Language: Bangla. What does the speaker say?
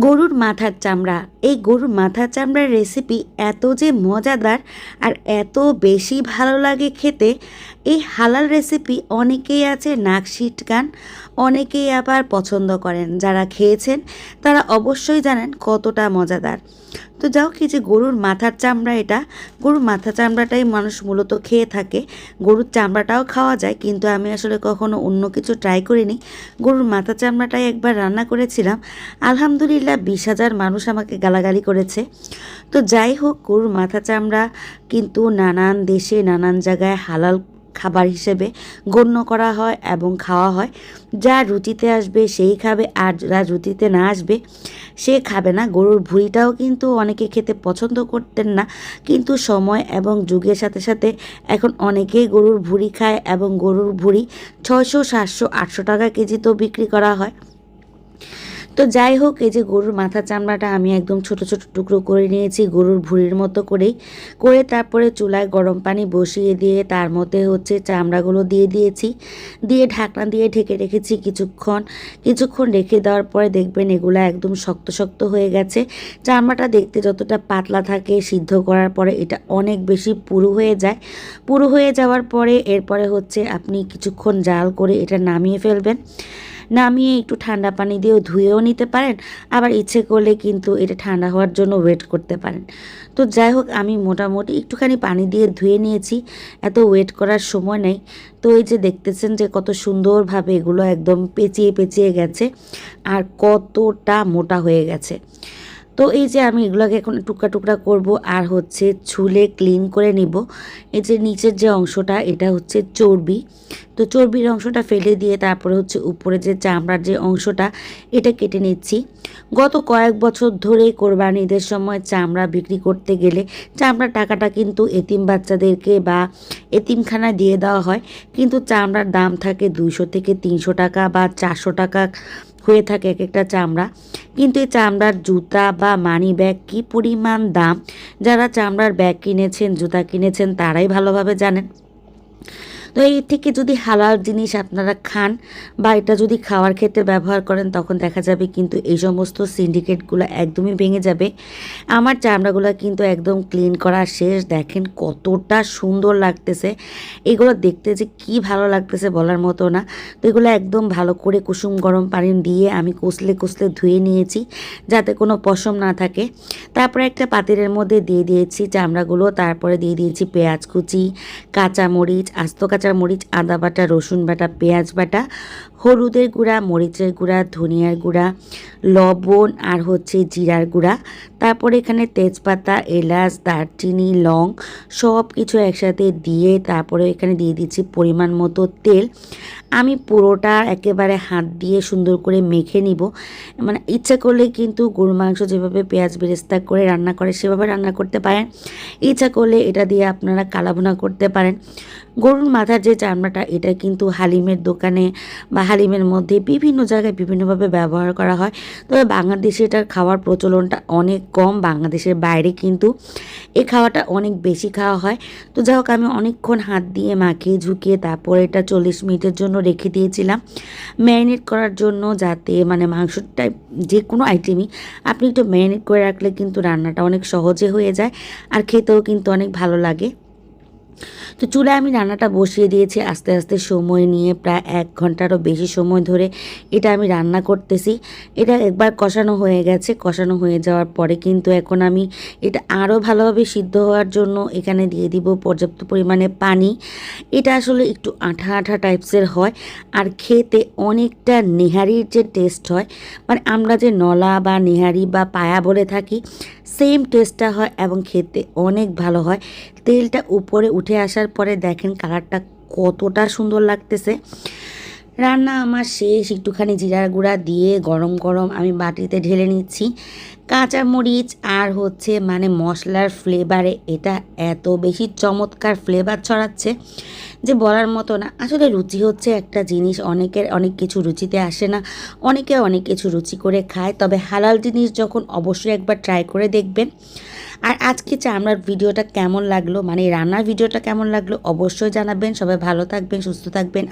গরুর মাথার চামড়া। এই গরুর মাথার চামড়ার রেসিপি এত যে মজাদার আর এত বেশি ভালো লাগে খেতে। এই হালাল রেসিপি অনেকেই আছে নাক সিটকান, অনেকেই আবার পছন্দ করেন। যারা খেয়েছেন তারা অবশ্যই জানেন কতটা মজাদার। তো যাও কি যে গরুর মাথার চামড়া, এটা গরুর মাথার চামড়াটাই মানুষ মূলত খেয়ে থাকে। গরুর চামড়াটাও খাওয়া যায়, কিন্তু আমি আসলে কখনো অন্য কিছু ট্রাই করিনি। গরুর মাথার চামড়াটাই একবার রান্না করেছিলাম, আলহামদুলিল্লাহ 20,000 মানুষ আমাকে গালাগালি করেছে। তো যাই হোক, গরুর মাথা চামড়া কিন্তু নানান দেশে নানান জায়গায় হালাল খাবার হিসেবে গণ্য করা হয় এবং খাওয়া হয়। যা রুচিতে আসবে সেই খাবে, আর যা রুচিতে না আসবে সে খাবে না। গরুর ভুঁড়িটাও কিন্তু অনেকে খেতে পছন্দ করতেন না, কিন্তু সময় এবং যুগের সাথে সাথে এখন অনেকেই গরুর ভুঁড়ি খায় এবং গরুর ভুঁড়ি 600, 700, 800 টাকা কেজি তো বিক্রি করা হয়। তো যাই হোক, এই যে গরুর মাথা চামড়াটা আমি একদম ছোট ছোট টুকরো করে নিয়েছি, গরুর ভুঁড়ির মতো করে তারপরে চুলায় গরম পানি বসিয়ে দিয়ে তার মধ্যে চামড়াগুলো দিয়ে দিয়েছি, দিয়ে ঢাকনা দিয়ে ঢেকে রেখেছি কিছুক্ষণ রেখে দেওয়ার পরে দেখবেন এগুলো একদম শক্ত শক্ত হয়ে গেছে। চামড়াটা দেখতে যতটা পাতলা থাকে, সিদ্ধ করার পরে এটা অনেক বেশি পুরু হয়ে যায়। পুরু হয়ে যাওয়ার পরে এরপরে আপনি কিছুক্ষণ জাল করে এটা নামিয়ে ফেলবেন। নামিয়ে একটু ঠান্ডা পানি দিয়েও ধুয়েও নিতে পারেন, আবার ইচ্ছে করলে কিন্তু এটা ঠান্ডা হওয়ার জন্য ওয়েট করতে পারেন। তো যাই হোক, আমি মোটামুটি একটুখানি পানি দিয়ে ধুয়ে নিয়েছি, এত ওয়েট করার সময় নেই। তো এই যে দেখতেছেন যে কত সুন্দরভাবে এগুলো একদম পেঁচিয়ে পেঁচিয়ে গেছে আর কতটা মোটা হয়ে গেছে। তো এই যে আমি এগুলোকে এখন টুকরা টুকরা করব আর ছুলে ক্লিন করে নিব। এই যে নিচের যে অংশটা, এটা চর্বি। তো চর্বির অংশটা ফেলে দিয়ে তারপরে উপরে যে চামড়ার যে অংশটা, এটা কেটে নিচ্ছি। গত কয়েক বছর ধরে কোরবানি ঈদের সময় চামড়া বিক্রি করতে গেলে চামড়ার টাকাটা কিন্তু এতিম বাচ্চাদেরকে বা এতিমখানায় দিয়ে দেওয়া হয়, কিন্তু চামড়ার দাম থাকে 200 থেকে 300 টাকা বা 400 টাকা হয়ে থাকে এক একটা চামড়া। কিন্তু এই চামড়ার জুতা বা মানি ব্যাগ কী পরিমাণ দাম, যারা চামড়ার ব্যাগ কিনেছেন, জুতা কিনেছেন, তারাই ভালোভাবে জানেন। তো এই থেকে যদি হালাল জিনিস আপনারা খান বা এটা যদি খাওয়ার ক্ষেত্রে ব্যবহার করেন, তখন দেখা যাবে কিন্তু এই সমস্ত সিন্ডিকেটগুলো একদমই ভেঙে যাবে। আমার চামড়াগুলো কিন্তু একদম ক্লিন করা শেষ। দেখেন কতটা সুন্দর লাগতেছে, এগুলো দেখতে যে কি ভালো লাগতেছে বলার মতো না। তো এগুলো একদম ভালো করে কুসুম গরম পানি দিয়ে আমি কষলে কষলে ধুয়ে নিয়েছি, যাতে কোনো পশম না থাকে। তারপরে একটা পাতিলের মধ্যে দিয়ে দিয়েছি চামড়াগুলো, তারপরে দিয়ে দিয়েছি পেঁয়াজ কুচি, কাঁচামরিচ, আস্ত কাঁচামরিচ, আদা বাটা, রসুন বাটা, পেঁয়াজ বাটা, হলুদের গুঁড়া, মরিচের গুঁড়া, ধনিয়ার গুঁড়া, লবণ আর জিরার গুঁড়া। তারপরে এখানে তেজপাতা, এলাচ, দারচিনি, লং সব কিছু একসাথে দিয়ে তারপরে এখানে দিয়ে দিচ্ছি পরিমাণ মতো তেল। আমি পুরোটা একেবারে হাত দিয়ে সুন্দর করে মেখে নিব। মানে ইচ্ছা করলে কিন্তু গরুর মাংস যেভাবে পেঁয়াজ বেরেস্তা করে রান্না করে সেভাবে রান্না করতে পারেন, ইচ্ছা করলে এটা দিয়ে আপনারা কালাভুনা করতে পারেন। গরুর মাথার যে চামড়াটা, এটা কিন্তু হালিমের দোকানে বা হালিমের মধ্যে বিভিন্ন জায়গায় বিভিন্নভাবে ব্যবহার করা হয়, তবে বাংলাদেশে এটার খাওয়ার প্রচলনটা অনেক কম। বাংলাদেশের বাইরে কিন্তু এই খাওয়াটা অনেক বেশি খাওয়া হয়। তো যাই হোক, আমি অনেকক্ষণ হাত দিয়ে মাখিয়ে ঝুঁকিয়ে তারপরে এটা 40 মিনিটের জন্য রেখে দিয়েছিলাম ম্যারিনেট করার জন্য, যাতে মাংসটা যে কোনো আইটেমই আপনি একটু ম্যারিনেট করে রাখলে কিন্তু রান্নাটা অনেক সহজে হয়ে যায় আর খেতেও কিন্তু অনেক ভালো লাগে। তো চুলায় আমি রান্নাটা বসিয়ে দিয়েছি আস্তে আস্তে সময় নিয়ে, প্রায় 1 ঘন্টারও বেশি সময় ধরে এটা আমি রান্না করতেছি। এটা একবার কষানো হয়ে গেছে, কষানো হয়ে যাওয়ার পরে কিন্তু এখন আমি এটা আরও ভালোভাবে সিদ্ধ হওয়ার জন্য এখানে দিয়ে দিব পর্যাপ্ত পরিমাণে পানি। এটা আসলে একটু আঠা আঠা টাইপসের হয় আর খেতে অনেকটা নেহারির যে টেস্ট হয়, আমরা যে নলা বা নেহারি বা পায়া বলে থাকি, সেম টেস্টটা হয় এবং খেতে অনেক ভালো হয়। তেলটা উপরে উঠে আসার পরে দেখেন কালারটা কতটা সুন্দর লাগতেছে। রান্না আমার শেষ, একটুখানি জিরার গুঁড়া দিয়ে গরম গরম আমি বাটিতে ঢেলে নিচ্ছি। কাঁচামরিচ আর মশলার ফ্লেভারে এটা এত বেশি চমৎকার ফ্লেভার ছড়াচ্ছে যে বলার মতো না। আসলে রুচি একটা জিনিস, অনেকের অনেক কিছু রুচিতে আসে না, অনেকে অনেক কিছু রুচি করে খায়, তবে হালাল জিনিস যখন অবশ্যই একবার ট্রাই করে দেখবেন। আর আজকে চামড়ার ভিডিওটা কেমন লাগলো, রান্নার ভিডিওটা কেমন লাগলো অবশ্যই জানাবেন। সবাই ভালো থাকবেন, সুস্থ থাকবেন।